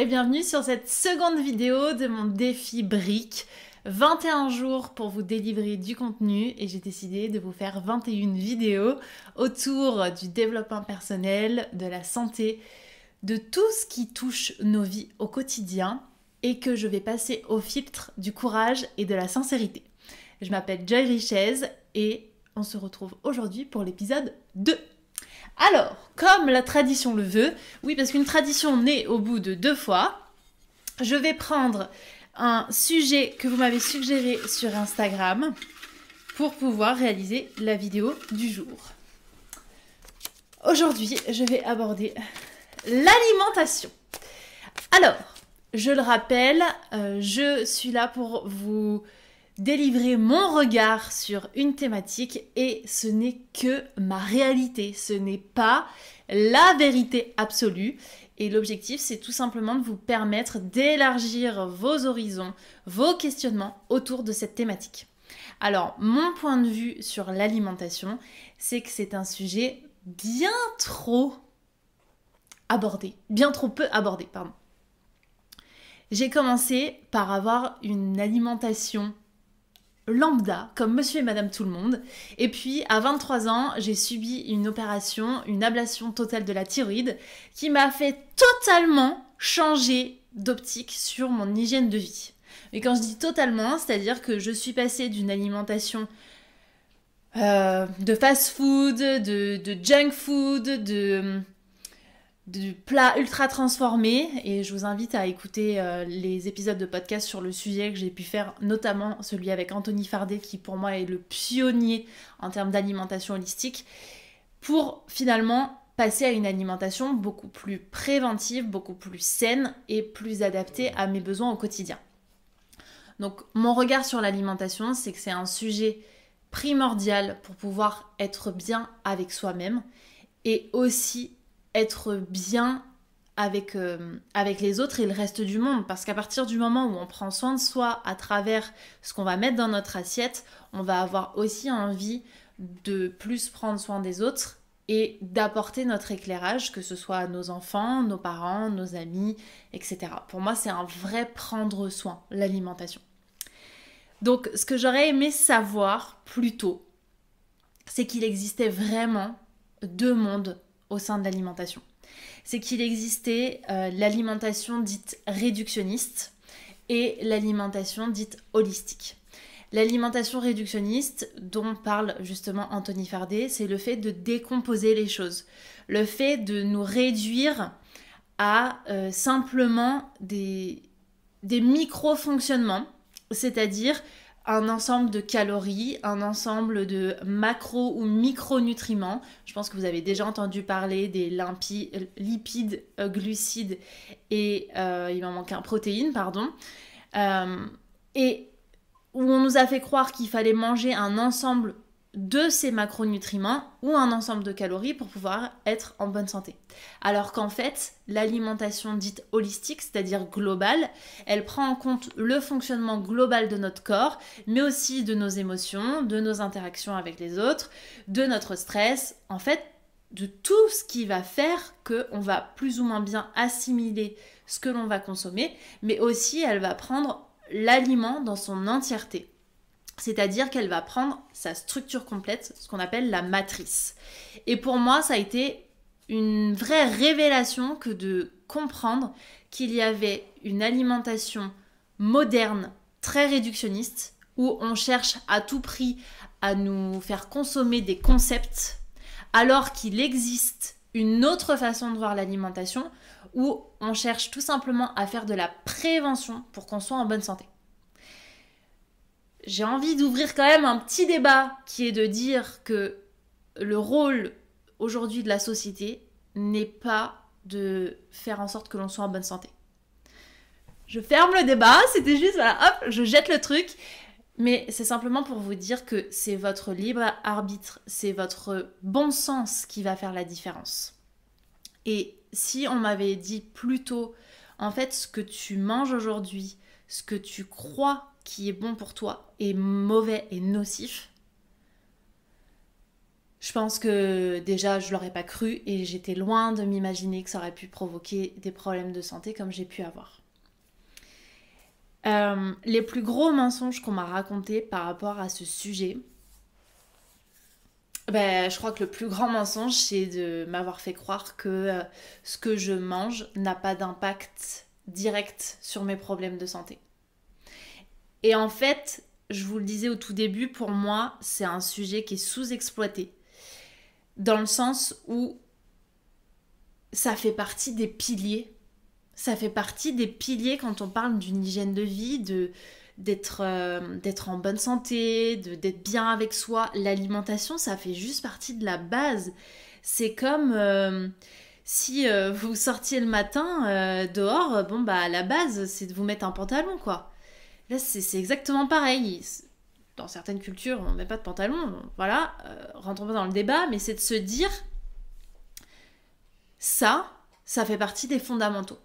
et bienvenue sur cette seconde vidéo de mon défi brique. 21 jours pour vous délivrer du contenu et j'ai décidé de vous faire 21 vidéos autour du développement personnel, de la santé, de tout ce qui touche nos vies au quotidien et que je vais passer au filtre du courage et de la sincérité. Je m'appelle Joy Richez et on se retrouve aujourd'hui pour l'épisode 2. Alors, comme la tradition le veut, oui parce qu'une tradition naît au bout de 2 fois, je vais prendre un sujet que vous m'avez suggéré sur Instagram pour pouvoir réaliser la vidéo du jour. Aujourd'hui, je vais aborder l'alimentation. Alors, je le rappelle, je suis là pour vous délivrer mon regard sur une thématique et ce n'est que ma réalité, ce n'est pas la vérité absolue. Et l'objectif, c'est tout simplement de vous permettre d'élargir vos horizons, vos questionnements autour de cette thématique. Alors, mon point de vue sur l'alimentation, c'est que c'est un sujet bien trop peu abordé, pardon. J'ai commencé par avoir une alimentation lambda, comme monsieur et madame tout le monde. Et puis, à 23 ans, j'ai subi une opération, une ablation totale de la thyroïde, qui m'a fait totalement changer d'optique sur mon hygiène de vie. Et quand je dis totalement, c'est-à-dire que je suis passée d'une alimentation de fast-food, de junk food, de plats ultra transformés, et je vous invite à écouter les épisodes de podcast sur le sujet que j'ai pu faire, notamment celui avec Anthony Fardet qui pour moi est le pionnier en termes d'alimentation holistique, pour finalement passer à une alimentation beaucoup plus préventive, beaucoup plus saine et plus adaptée à mes besoins au quotidien. Donc mon regard sur l'alimentation, c'est que c'est un sujet primordial pour pouvoir être bien avec soi-même et aussi être bien avec les autres et le reste du monde. Parce qu'à partir du moment où on prend soin de soi à travers ce qu'on va mettre dans notre assiette, on va avoir aussi envie de plus prendre soin des autres et d'apporter notre éclairage, que ce soit à nos enfants, nos parents, nos amis, etc. Pour moi, c'est un vrai prendre soin, l'alimentation. Donc, ce que j'aurais aimé savoir plus tôt, c'est qu'il existait vraiment 2 mondes au sein de l'alimentation. C'est qu'il existait l'alimentation dite réductionniste et l'alimentation dite holistique. L'alimentation réductionniste, dont parle justement Anthony Fardet, c'est le fait de décomposer les choses, le fait de nous réduire à simplement des micro-fonctionnements, c'est-à-dire un ensemble de calories, un ensemble de macro ou micronutriments. Je pense que vous avez déjà entendu parler des lipides, glucides et il m'en manque un, protéines, pardon. Et où on nous a fait croire qu'il fallait manger un ensemble de ces macronutriments ou un ensemble de calories pour pouvoir être en bonne santé. Alors qu'en fait, l'alimentation dite holistique, c'est-à-dire globale, elle prend en compte le fonctionnement global de notre corps, mais aussi de nos émotions, de nos interactions avec les autres, de notre stress, en fait, de tout ce qui va faire qu'on va plus ou moins bien assimiler ce que l'on va consommer, mais aussi elle va prendre l'aliment dans son entièreté. C'est-à-dire qu'elle va prendre sa structure complète, ce qu'on appelle la matrice. Et pour moi, ça a été une vraie révélation que de comprendre qu'il y avait une alimentation moderne, très réductionniste, où on cherche à tout prix à nous faire consommer des concepts, alors qu'il existe une autre façon de voir l'alimentation, où on cherche tout simplement à faire de la prévention pour qu'on soit en bonne santé. J'ai envie d'ouvrir quand même un petit débat qui est de dire que le rôle aujourd'hui de la société n'est pas de faire en sorte que l'on soit en bonne santé. Je ferme le débat, c'était juste, voilà, hop, je jette le truc. Mais c'est simplement pour vous dire que c'est votre libre arbitre, c'est votre bon sens qui va faire la différence. Et si on m'avait dit plus tôt, en fait, ce que tu manges aujourd'hui, ce que tu crois qui est bon pour toi est mauvais et nocif, Je pense que déjà, je l'aurais pas cru et j'étais loin de m'imaginer que ça aurait pu provoquer des problèmes de santé comme j'ai pu avoir. Les plus gros mensonges qu'on m'a racontés par rapport à ce sujet, je crois que le plus grand mensonge, c'est de m'avoir fait croire que ce que je mange n'a pas d'impact direct sur mes problèmes de santé. Et en fait, je vous le disais au tout début, pour moi, c'est un sujet qui est sous-exploité. Dans le sens où ça fait partie des piliers. Ça fait partie des piliers quand on parle d'une hygiène de vie, d'être en bonne santé, d'être bien avec soi. L'alimentation, ça fait juste partie de la base. C'est comme si vous sortiez le matin dehors, à la base, c'est de vous mettre un pantalon, quoi. Là, c'est exactement pareil. Dans certaines cultures, on ne met pas de pantalon. Voilà, rentrons pas dans le débat, mais c'est de se dire, ça fait partie des fondamentaux.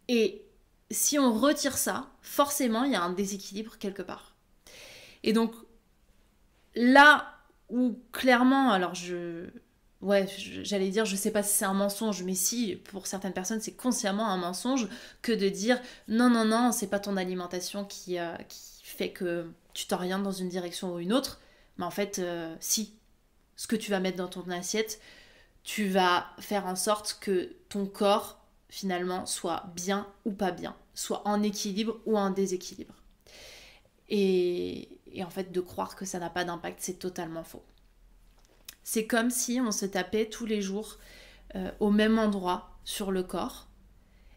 Et si on retire ça, forcément, il y a un déséquilibre quelque part. Et donc, là où clairement, alors j'allais dire, je sais pas si c'est un mensonge, mais si, pour certaines personnes, c'est consciemment un mensonge que de dire non, c'est pas ton alimentation qui fait que tu t'orientes dans une direction ou une autre, mais en fait, si, ce que tu vas mettre dans ton assiette, tu vas faire en sorte que ton corps, finalement, soit bien ou pas bien, soit en équilibre ou en déséquilibre. Et en fait, de croire que ça n'a pas d'impact, c'est totalement faux. C'est comme si on se tapait tous les jours au même endroit sur le corps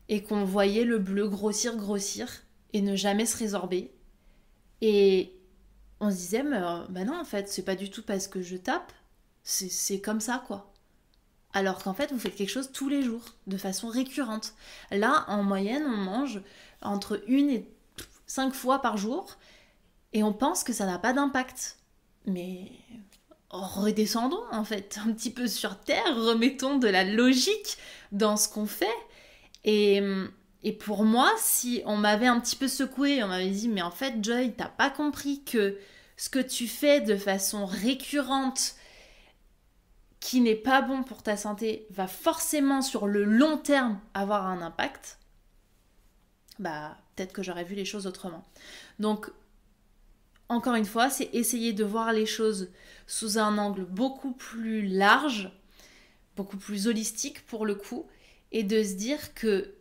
et qu'on voyait le bleu grossir et ne jamais se résorber. Et on se disait, mais non, en fait, c'est pas du tout parce que je tape, c'est comme ça, quoi. Alors qu'en fait, vous faites quelque chose tous les jours, de façon récurrente. Là, en moyenne, on mange entre 1 et 5 fois par jour et on pense que ça n'a pas d'impact. Mais redescendons, en fait, un petit peu sur Terre, remettons de la logique dans ce qu'on fait. Et pour moi, si on m'avait un petit peu secoué, on m'avait dit, mais en fait, Joy, t'as pas compris que ce que tu fais de façon récurrente, qui n'est pas bon pour ta santé, va forcément sur le long terme avoir un impact, peut-être que j'aurais vu les choses autrement. Donc, encore une fois, c'est essayer de voir les choses sous un angle beaucoup plus large, beaucoup plus holistique pour le coup, et de se dire que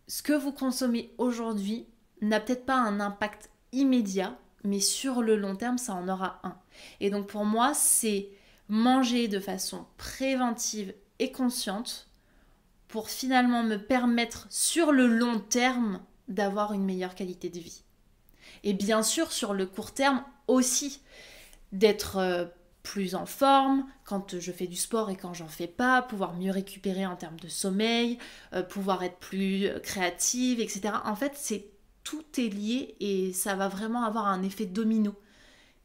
ce que vous consommez aujourd'hui n'a peut-être pas un impact immédiat, mais sur le long terme, ça en aura un. Et donc pour moi, c'est manger de façon préventive et consciente pour finalement me permettre sur le long terme d'avoir une meilleure qualité de vie. Et bien sûr sur le court terme aussi, d'être plus en forme quand je fais du sport et quand j'en fais pas, pouvoir mieux récupérer en termes de sommeil, pouvoir être plus créative, etc. En fait, tout est lié et ça va vraiment avoir un effet domino.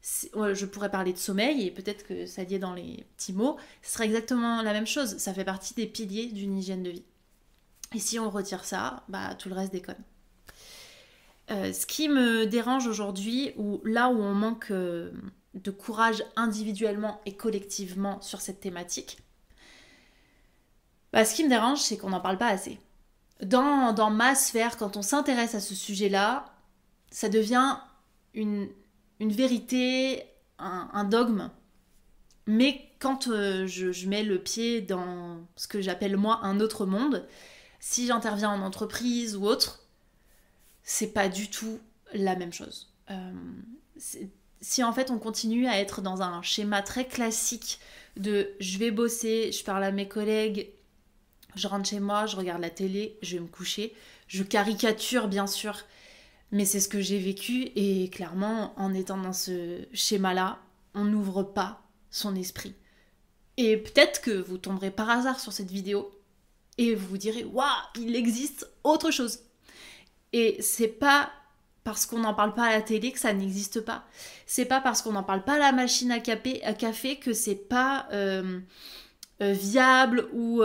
Je pourrais parler de sommeil et peut-être que ça y est dans les petits mots, ce serait exactement la même chose, ça fait partie des piliers d'une hygiène de vie. Et si on retire ça, tout le reste déconne. Ce qui me dérange aujourd'hui, ou là où on manque de courage individuellement et collectivement sur cette thématique, ce qui me dérange, c'est qu'on n'en parle pas assez. Dans ma sphère, quand on s'intéresse à ce sujet-là, ça devient une vérité, un dogme. Mais quand je mets le pied dans ce que j'appelle moi un autre monde, si j'interviens en entreprise ou autre, c'est pas du tout la même chose. Si en fait on continue à être dans un schéma très classique de je vais bosser, je parle à mes collègues, je rentre chez moi, je regarde la télé, je vais me coucher, je caricature bien sûr, mais c'est ce que j'ai vécu et clairement en étant dans ce schéma-là, on n'ouvre pas son esprit. Et peut-être que vous tomberez par hasard sur cette vidéo et vous vous direz « Waouh, il existe autre chose !» Et c'est pas parce qu'on n'en parle pas à la télé que ça n'existe pas. C'est pas parce qu'on n'en parle pas à la machine à café que c'est pas viable ou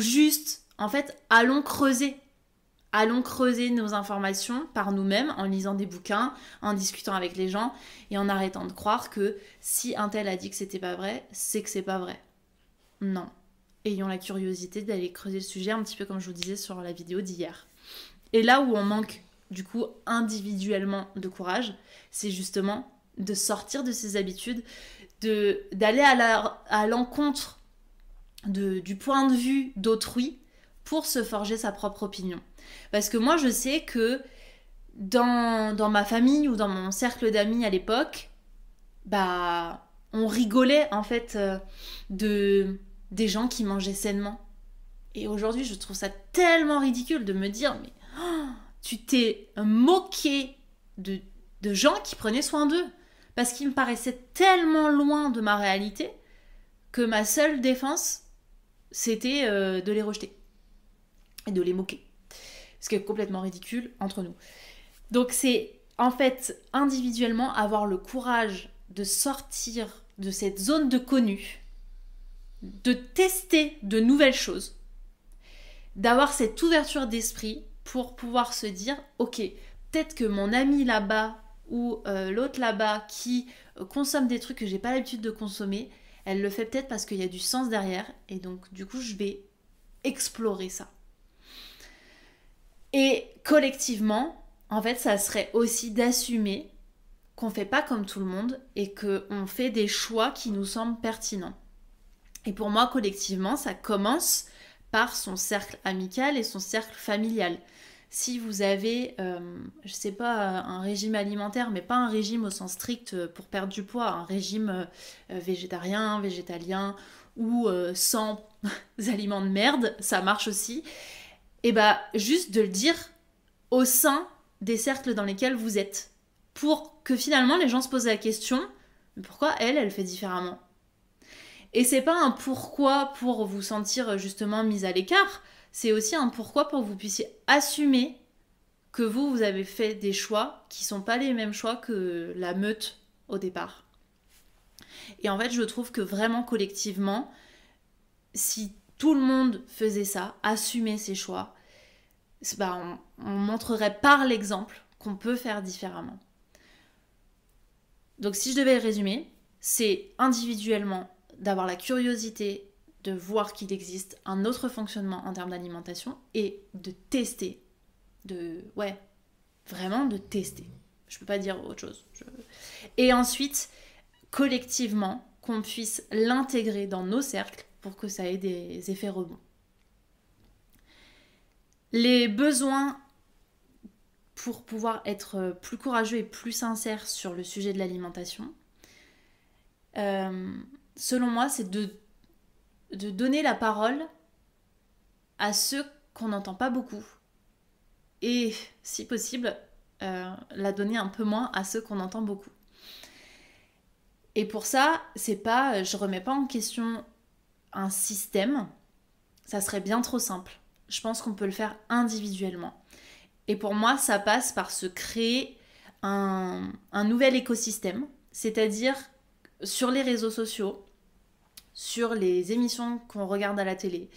juste. En fait, allons creuser. allons creuser nos informations par nous-mêmes en lisant des bouquins, en discutant avec les gens et en arrêtant de croire que si un tel a dit que c'était pas vrai, c'est que c'est pas vrai. Non. Ayons la curiosité d'aller creuser le sujet, un petit peu comme je vous disais sur la vidéo d'hier. Et là où on manque du coup individuellement de courage, c'est justement de sortir de ses habitudes, d'aller à l'encontre du point de vue d'autrui pour se forger sa propre opinion. Parce que moi je sais que dans ma famille ou dans mon cercle d'amis à l'époque, bah on rigolait en fait des gens qui mangeaient sainement. Et aujourd'hui je trouve ça tellement ridicule de me dire mais tu t'es moqué de gens qui prenaient soin d'eux. Parce qu'ils me paraissaient tellement loin de ma réalité que ma seule défense, c'était de les rejeter. Et de les moquer. Ce qui est complètement ridicule entre nous. Donc c'est en fait individuellement avoir le courage de sortir de cette zone de connu, de tester de nouvelles choses, d'avoir cette ouverture d'esprit pour pouvoir se dire ok, peut-être que mon ami là-bas ou l'autre là-bas qui consomme des trucs que j'ai pas l'habitude de consommer, elle le fait peut-être parce qu'il y a du sens derrière et donc du coup je vais explorer ça. Et collectivement, en fait, ça serait aussi d'assumer qu'on fait pas comme tout le monde et qu'on fait des choix qui nous semblent pertinents. Et pour moi, collectivement, ça commence par son cercle amical et son cercle familial. Si vous avez, je sais pas, un régime alimentaire, mais pas un régime au sens strict pour perdre du poids, un régime végétarien, végétalien ou sans aliments de merde, ça marche aussi. Et bah juste de le dire au sein des cercles dans lesquels vous êtes, pour que finalement les gens se posent la question, mais pourquoi elle fait différemment ? Et c'est pas un pourquoi pour vous sentir justement mis à l'écart, c'est aussi un pourquoi pour que vous puissiez assumer que vous avez fait des choix qui sont pas les mêmes choix que la meute au départ. Et en fait, je trouve que vraiment collectivement, si tout le monde faisait ça, assumait ses choix, bah on montrerait par l'exemple qu'on peut faire différemment. Donc si je devais le résumer, c'est individuellement d'avoir la curiosité de voir qu'il existe un autre fonctionnement en termes d'alimentation et de tester. Vraiment de tester. Je peux pas dire autre chose. Et ensuite, collectivement, qu'on puisse l'intégrer dans nos cercles pour que ça ait des effets rebonds. Les besoins pour pouvoir être plus courageux et plus sincère sur le sujet de l'alimentation, selon moi, c'est de donner la parole à ceux qu'on n'entend pas beaucoup et, si possible, la donner un peu moins à ceux qu'on entend beaucoup. Et pour ça, je remets pas en question un système, ça serait bien trop simple. Je pense qu'on peut le faire individuellement. Et pour moi, ça passe par se créer un nouvel écosystème, c'est-à-dire sur les réseaux sociaux, sur les émissions qu'on regarde à la télé,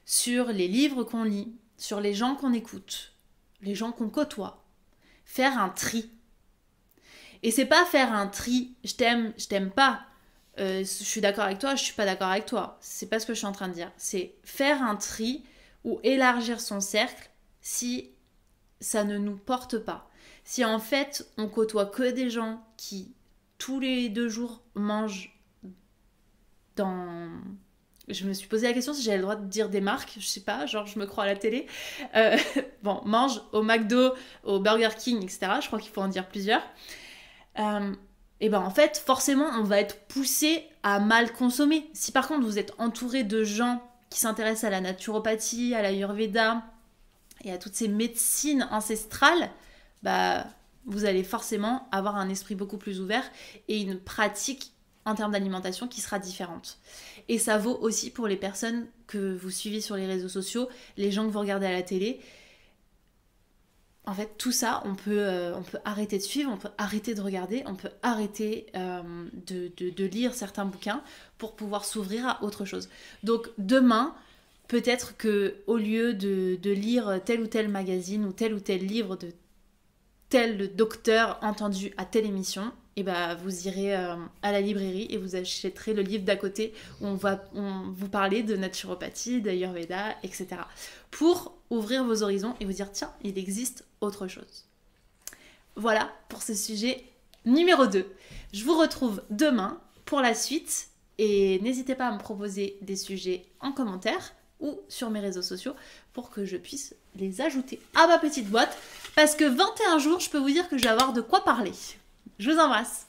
sur les livres qu'on lit, sur les gens qu'on écoute, les gens qu'on côtoie. Faire un tri. Et c'est pas faire un tri, je t'aime pas, je suis d'accord avec toi, je suis pas d'accord avec toi. C'est pas ce que je suis en train de dire. C'est faire un tri ou élargir son cercle si ça ne nous porte pas. Si en fait on côtoie que des gens qui tous les 2 jours mangent dans... Je me suis posé la question si j'avais le droit de dire des marques, je sais pas, genre je me crois à la télé. Mange au McDo, au Burger King, etc. Je crois qu'il faut en dire plusieurs. Et ben en fait, forcément, on va être poussé à mal consommer. Si par contre vous êtes entouré de gens qui s'intéressent à la naturopathie, à l'ayurveda et à toutes ces médecines ancestrales, bah vous allez forcément avoir un esprit beaucoup plus ouvert et une pratique en termes d'alimentation qui sera différente. Et ça vaut aussi pour les personnes que vous suivez sur les réseaux sociaux, les gens que vous regardez à la télé. En fait, tout ça, on peut arrêter de suivre, on peut arrêter de regarder, on peut arrêter de lire certains bouquins pour pouvoir s'ouvrir à autre chose. Donc demain, peut-être que au lieu de lire tel ou tel magazine ou tel livre de tel docteur entendu à telle émission, et ben vous irez à la librairie et vous achèterez le livre d'à côté où on vous parler de naturopathie, d'ayurveda, etc. pour ouvrir vos horizons et vous dire tiens, il existe autre chose. Voilà pour ce sujet numéro 2. Je vous retrouve demain pour la suite et n'hésitez pas à me proposer des sujets en commentaire ou sur mes réseaux sociaux pour que je puisse les ajouter à ma petite boîte parce que 21 jours, je peux vous dire que je vais avoir de quoi parler. Je vous embrasse.